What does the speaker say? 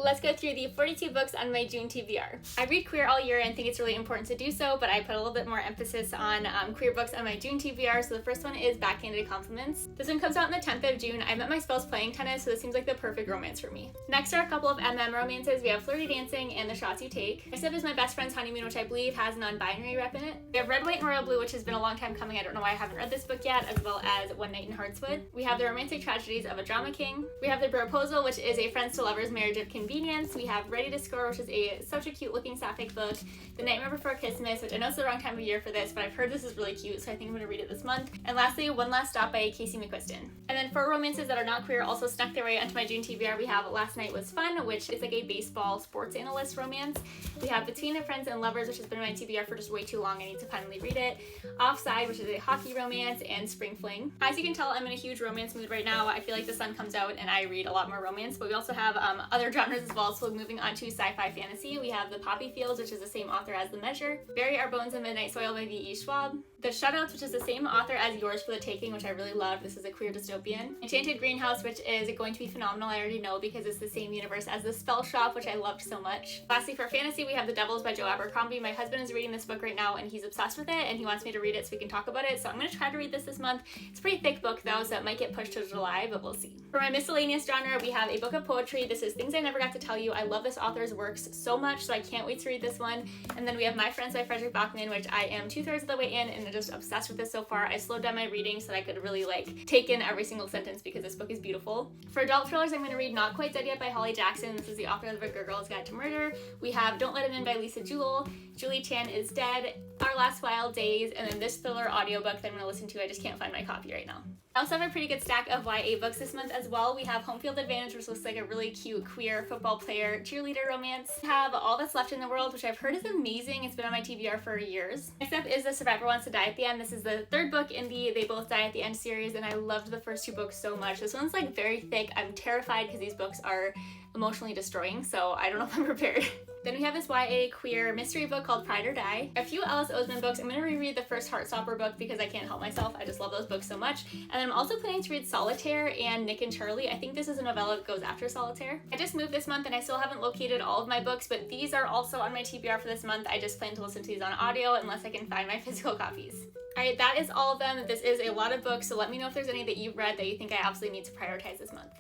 Let's go through the 42 books on my June TBR. I read queer all year and think it's really important to do so, but I put a little bit more emphasis on queer books on my June TBR, so the first one is Backhanded Compliments. This one comes out on the 10th of June. I met my spouse playing tennis, so this seems like the perfect romance for me. Next are a couple of romances. We have Flirty Dancing and The Shots You Take. Next up is My Best Friend's Honeymoon, which I believe has non-binary rep in it. We have Red, White, and Royal Blue, which has been a long time coming. I don't know why I haven't read this book yet, as well as One Night in Heartswood. We have The Romantic Tragedies of a Drama King. We have The Proposal, which is a friends to lovers marriage of convenience. We have Ready to Score, which is such a cute looking sapphic book. The Nightmare Before Christmas, which I know it's the wrong time of year for this, but I've heard this is really cute, so I think I'm going to read it this month. And lastly, One Last Stop by Casey McQuiston. And then for romances that are not queer, also snuck their way onto my June TBR, we have Last Night Was Fun, which is like a baseball sports analyst romance. We have Between the Friends and Lovers, which has been on my TBR for just way too long. I need to finally read it. Offside, which is a hockey romance, and Spring Fling. As you can tell, I'm in a huge romance mood right now. I feel like the sun comes out and I read a lot more romance, but we also have other genres as well. So moving on to Sci-Fi Fantasy, we have The Poppy Fields, which is the same author as The Measure. Bury Our Bones in Midnight Soil by V.E. Schwab. The Shutouts, which is the same author as Yours for the Taking, which I really love. This is a queer dystopian. Enchanted Greenhouse, which is going to be phenomenal. I already know because it's the same universe as The Spell Shop, which I loved so much. Lastly, for fantasy, we have The Devils by Joe Abercrombie. My husband is reading this book right now and he's obsessed with it and he wants me to read it so we can talk about it. So I'm going to try to read this month. It's a pretty thick book though, so it might get pushed to July, but we'll see. For my miscellaneous genre, we have a book of poetry. This is Things I Never Got to Tell You. I love this author's works so much, so I can't wait to read this one. And then we have My Friends by Frederick Bachman, which I am 2/3 of the way in and I'm just obsessed with this so far. I slowed down my reading so that I could really take in every single sentence because this book is beautiful. For adult thrillers, I'm going to read Not Quite Dead Yet by Holly Jackson. This is the author of A Good Girl's Guide to Murder. We have Don't Let Him In by Lisa Jewell. Julie Chan Is Dead, Our Last Wild Days, and then this thriller audiobook that I'm going to listen to. I just can't find my copy right now. I also have a pretty good stack of YA books this month as well. We have Home Field Advantage, which looks like a really cute queer football player cheerleader romance. We have All That's Left in the World, which I've heard is amazing. It's been on my TBR for years. Next up is The Survivor Wants to Die at the End. This is the third book in the They Both Die at the End series, and I loved the first two books so much. This one's very thick. I'm terrified because these books are emotionally destroying, so I don't know if I'm prepared. Then we have this YA queer mystery book called Pride or Die. A few Alice Oseman books. I'm going to reread the first Heartstopper book because I can't help myself. I just love those books so much. And then I'm also planning to read Solitaire and Nick and Charlie. I think this is a novella that goes after Solitaire. I just moved this month and I still haven't located all of my books, but these are also on my TBR for this month. I just plan to listen to these on audio unless I can find my physical copies. Alright, that is all of them. This is a lot of books, so let me know if there's any that you've read that you think I absolutely need to prioritize this month.